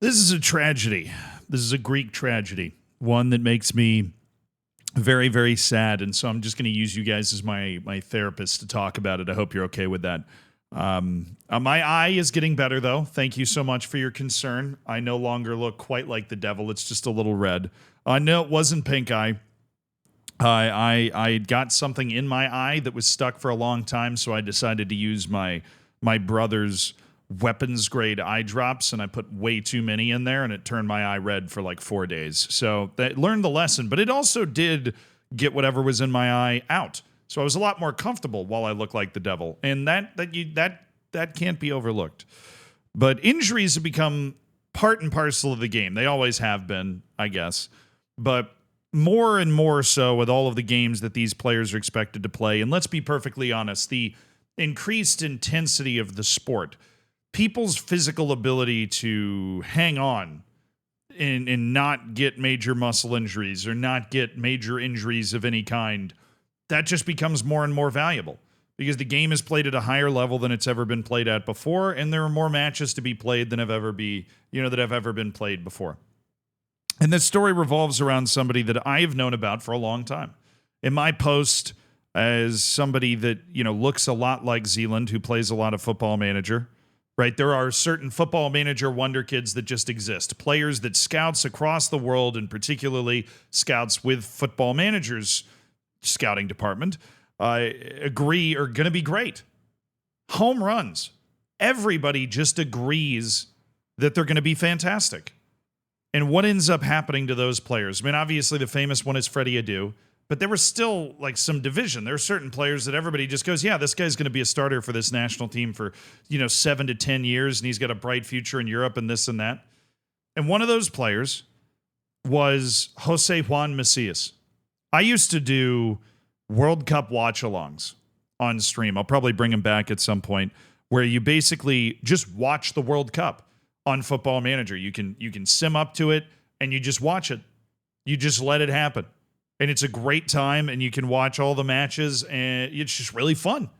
This is a tragedy. This is a Greek tragedy, one that makes me very, very sad. And so I'm just going to use you guys as my therapist to talk about it. I hope you're okay with that. My eye is getting better, though. Thank you so much for your concern. I no longer look quite like the devil. It's just a little red. No, it wasn't pink eye. I got something in my eye that was stuck for a long time, so I decided to use my brother's weapons grade eye drops, and I put way too many in there, and it turned my eye red for like 4 days. So that learned the lesson, but it also did get whatever was in my eye out. So I was a lot more comfortable while I looked like the devil, and that can't be overlooked. But injuries have become part and parcel of the game. They always have been, I guess, but more and more so with all of the games that these players are expected to play. And let's be perfectly honest, the increased intensity of the sport, people's physical ability to hang on and not get major muscle injuries or not get major injuries of any kind, that just becomes more and more valuable because the game is played at a higher level than it's ever been played at before, and there are more matches to be played than have ever been played before. And this story revolves around somebody that I've known about for a long time. In my post, as somebody that looks a lot like Zealand, who plays a lot of Football Manager, right? There are certain Football Manager wonder kids that just exist. Players that scouts across the world, and particularly scouts with Football Manager's scouting department, agree are going to be great. Home runs. Everybody just agrees that they're going to be fantastic. And what ends up happening to those players? I mean, obviously the famous one is Freddie Adu, but there was still like some division. There are certain players that everybody just goes, yeah, this guy's going to be a starter for this national team for, 7 to 10 years, and he's got a bright future in Europe and this and that. And one of those players was Jose Juan Macias. I used to do World Cup watch-alongs on stream. I'll probably bring him back at some point, where you basically just watch the World Cup on Football Manager. You can sim up to it and you just watch it. You just let it happen. And it's a great time, and you can watch all the matches, and it's just really fun.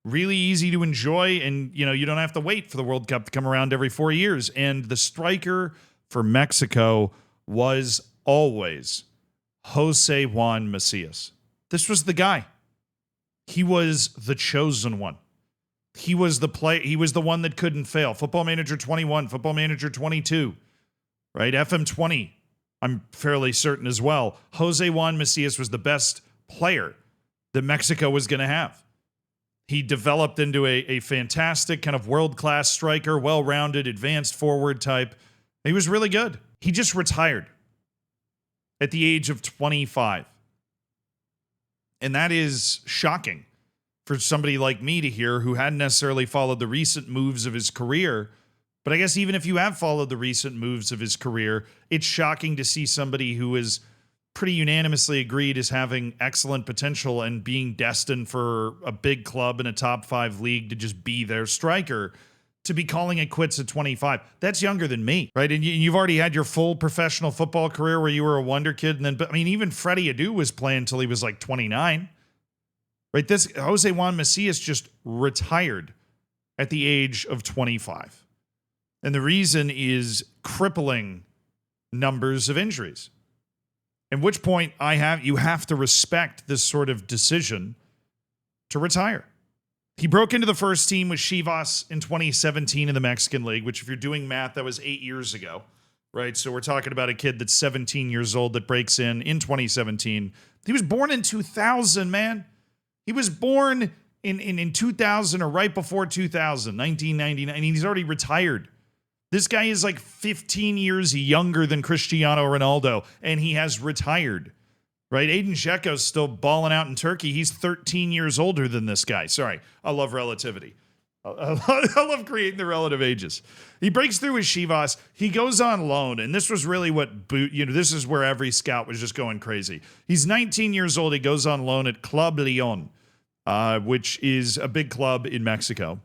Really easy to enjoy, and you don't have to wait for the World Cup to come around every 4 years. And the striker for Mexico was always Jose Juan Macias. This was the guy. He was the chosen one. He was the one that couldn't fail. Football Manager 21, Football Manager 22, right? FM20, I'm fairly certain as well. Jose Juan Macias was the best player that Mexico was going to have. He developed into a fantastic kind of world-class striker, well-rounded, advanced forward type. He was really good. He just retired at the age of 25. And that is shocking for somebody like me to hear, who hadn't necessarily followed the recent moves of his career. But I guess even if you have followed the recent moves of his career, it's shocking to see somebody who is pretty unanimously agreed as having excellent potential and being destined for a big club in a top 5 league to just be their striker, to be calling it quits at 25. That's younger than me, right? And you've already had your full professional football career where you were a wonder kid. And then, even Freddie Adu was playing until he was like 29. Right, this Jose Juan Macias just retired at the age of 25. And the reason is crippling numbers of injuries. At which point you have to respect this sort of decision to retire. He broke into the first team with Chivas in 2017 in the Mexican League, which, if you're doing math, that was 8 years ago, right? So we're talking about a kid that's 17 years old that breaks in 2017. He was born in 2000, man. He was born in 2000 or right before 2000, 1999, and he's already retired. This guy is like 15 years younger than Cristiano Ronaldo, and he has retired, right? Aiden Dzeko's still balling out in Turkey. He's 13 years older than this guy. Sorry, I love relativity. I love creating the relative ages. He breaks through with Chivas. He goes on loan, and this was really this is where every scout was just going crazy. He's 19 years old. He goes on loan at Club Leon, which is a big club in Mexico.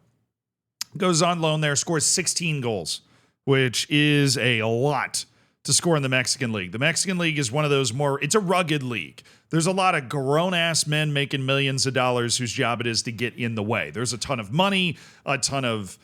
Goes on loan there, scores 16 goals, which is a lot to score in the Mexican League. The Mexican League is one of those it's a rugged league. There's a lot of grown-ass men making millions of dollars whose job it is to get in the way. There's a ton of money, a ton of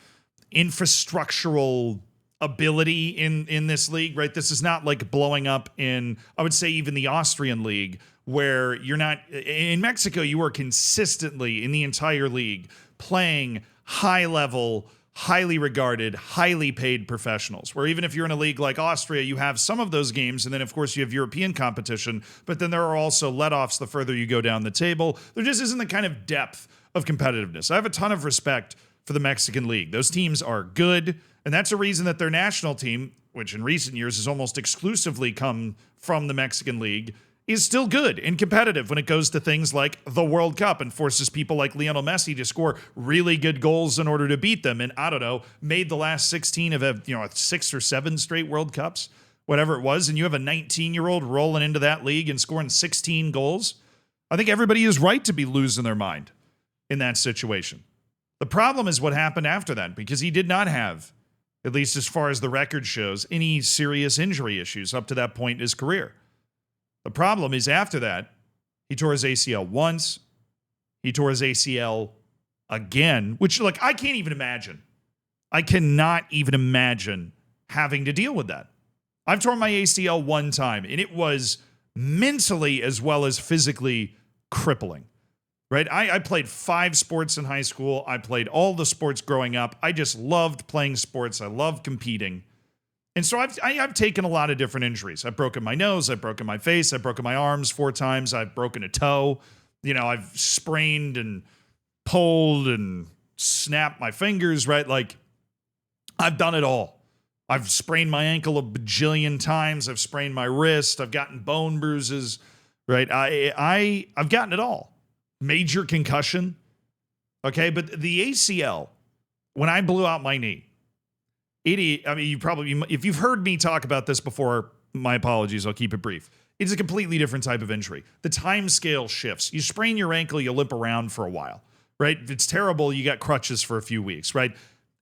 infrastructural ability in this league, right? This is not like blowing up in, I would say, even the Austrian league, where you're not in Mexico. You are consistently in the entire league playing high level, highly regarded, highly paid professionals, where even if you're in a league like Austria, you have some of those games. And then, of course, you have European competition. But then there are also let-offs the further you go down the table. There just isn't the kind of depth of competitiveness. I have a ton of respect for the Mexican league. Those teams are good. And that's a reason that their national team, which in recent years has almost exclusively come from the Mexican league, is still good and competitive when it goes to things like the World Cup and forces people like Lionel Messi to score really good goals in order to beat them. And I don't know, made the last 16 of a 6 or 7 straight World Cups, whatever it was. And you have a 19-year-old rolling into that league and scoring 16 goals. I think everybody is right to be losing their mind in that situation. The problem is what happened after that, because he did not have, at least as far as the record shows, any serious injury issues up to that point in his career. The problem is after that, he tore his ACL once. He tore his ACL again, which, like, I can't even imagine. I cannot even imagine having to deal with that. I've torn my ACL one time, and it was mentally as well as physically crippling. Right? I played 5 sports in high school. I played all the sports growing up. I just loved playing sports. I loved competing. And so I've taken a lot of different injuries. I've broken my nose. I've broken my face. I've broken my arms 4 times. I've broken a toe. I've sprained and pulled and snapped my fingers, right? Like, I've done it all. I've sprained my ankle a bajillion times. I've sprained my wrist. I've gotten bone bruises, right? I've gotten it all. Major concussion. Okay, but the ACL, when I blew out my knee, you probably, if you've heard me talk about this before, my apologies, I'll keep it brief. It's a completely different type of injury. The time scale shifts. You sprain your ankle, you limp around for a while, right? If it's terrible, you got crutches for a few weeks, right?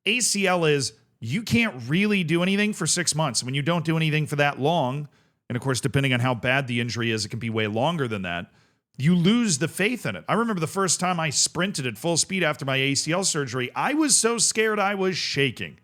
ACL is, you can't really do anything for 6 months. When you don't do anything for that long, and of course, depending on how bad the injury is, it can be way longer than that. You lose the faith in it. I remember the first time I sprinted at full speed after my ACL surgery, I was so scared I was shaking,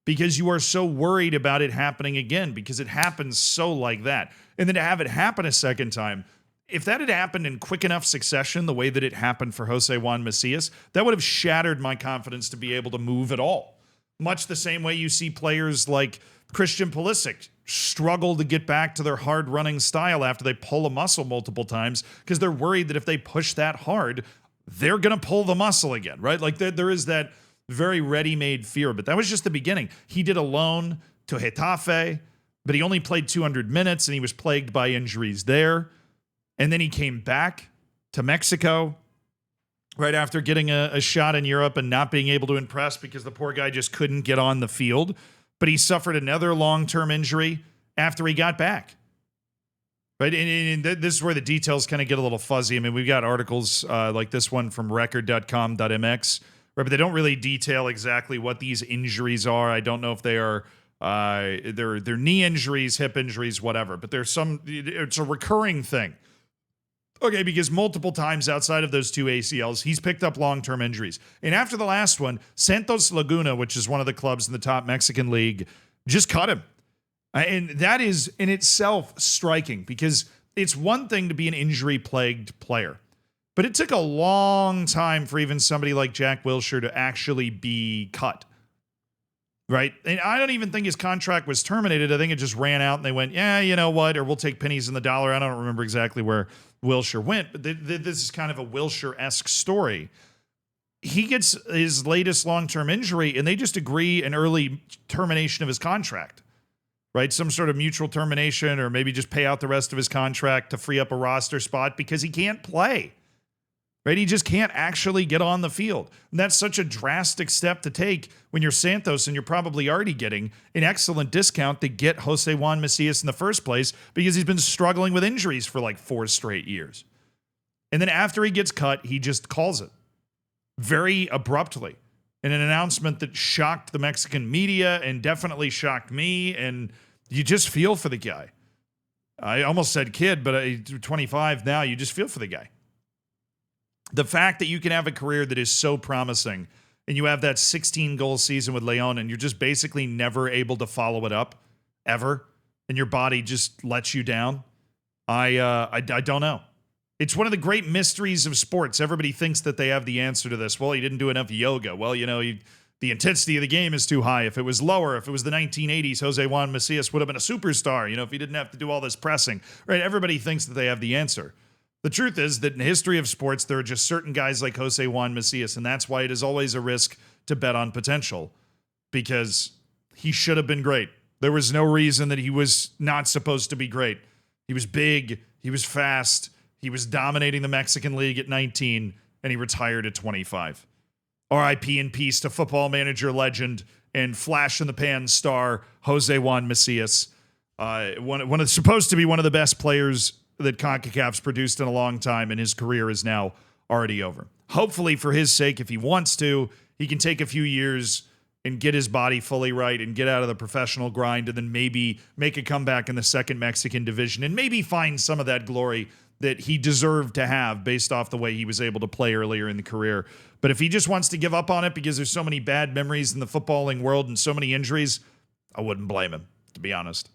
because you are so worried about it happening again, because it happens so like that. And then to have it happen a second time, if that had happened in quick enough succession, the way that it happened for Jose Juan Macias, that would have shattered my confidence to be able to move at all. Much the same way you see players like Christian Pulisic struggle to get back to their hard running style after they pull a muscle multiple times, because they're worried that if they push that hard, they're going to pull the muscle again, right? Like there is that very ready-made fear, but that was just the beginning. He did a loan to Getafe, but he only played 200 minutes and he was plagued by injuries there. And then he came back to Mexico right after getting a shot in Europe and not being able to impress because the poor guy just couldn't get on the field. But he suffered another long-term injury after he got back. Right? And this is where the details kind of get a little fuzzy. I mean, we've got articles like this one from record.com.mx, right, but they don't really detail exactly what these injuries are. I don't know if they are they're knee injuries, hip injuries, whatever. But it's a recurring thing. Okay, because multiple times outside of those 2 ACLs, he's picked up long-term injuries. And after the last one, Santos Laguna, which is one of the clubs in the top Mexican league, just cut him. And that is in itself striking, because it's one thing to be an injury-plagued player, but it took a long time for even somebody like Jack Wilshere to actually be cut. Right? And I don't even think his contract was terminated. I think it just ran out and they went, yeah, you know what? Or we'll take pennies in the dollar. I don't remember exactly where Wilshere went, but this is kind of a Wilshere-esque story. He gets his latest long-term injury and they just agree an early termination of his contract, right? Some sort of mutual termination, or maybe just pay out the rest of his contract to free up a roster spot because he can't play. Right? He just can't actually get on the field. And that's such a drastic step to take when you're Santos and you're probably already getting an excellent discount to get Jose Juan Macias in the first place, because he's been struggling with injuries for like 4 straight years. And then after he gets cut, he just calls it very abruptly in an announcement that shocked the Mexican media and definitely shocked me. And you just feel for the guy. I almost said kid, but 25 now, you just feel for the guy. The fact that you can have a career that is so promising and you have that 16-goal season with Leon, and you're just basically never able to follow it up ever, and your body just lets you down. I don't know. It's one of the great mysteries of sports. Everybody thinks that they have the answer to this. Well, he didn't do enough yoga. Well, the intensity of the game is too high. If it was lower, if it was the 1980s, Jose Juan Macias would have been a superstar, if he didn't have to do all this pressing. Right? Everybody thinks that they have the answer. The truth is that in the history of sports, there are just certain guys like Jose Juan Macias, and that's why it is always a risk to bet on potential, because he should have been great. There was no reason that he was not supposed to be great. He was big, he was fast, he was dominating the Mexican League at 19, and he retired at 25. RIP in peace to football manager legend and flash in the pan star Jose Juan Macias. Supposed to be one of the best players that CONCACAF's produced in a long time, and his career is now already over. Hopefully, for his sake, if he wants to, he can take a few years and get his body fully right and get out of the professional grind, and then maybe make a comeback in the second Mexican division and maybe find some of that glory that he deserved to have based off the way he was able to play earlier in the career. But if he just wants to give up on it because there's so many bad memories in the footballing world and so many injuries, I wouldn't blame him, to be honest.